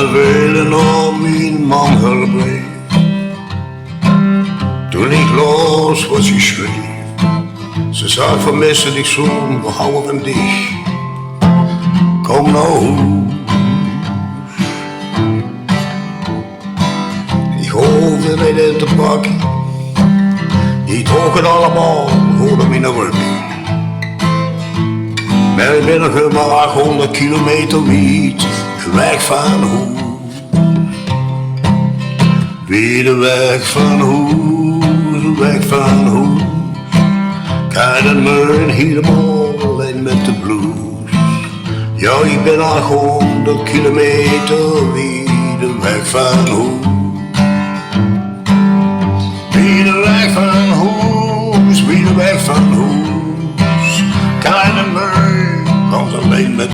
ze willen om mijn man hulp. Toen ik los was, ze schreef. Ze zei vermissen dich zoon, we houden van dich. Kom nou. Ik hoefde niet in te pakken. Die trok het allemaal, hoorde me naar werk. Maar ik ben nog maar 800 kilometer wiet, weg van Hoes. Weer weg van Hoes, weg van Hoes. Kan me helemaal in met de blues. Ja, ik ben 800 kilometer weer weg van Hoes. Weer weg van Hoes, weer weg van Hoes. Keine Müll, kommt alleen met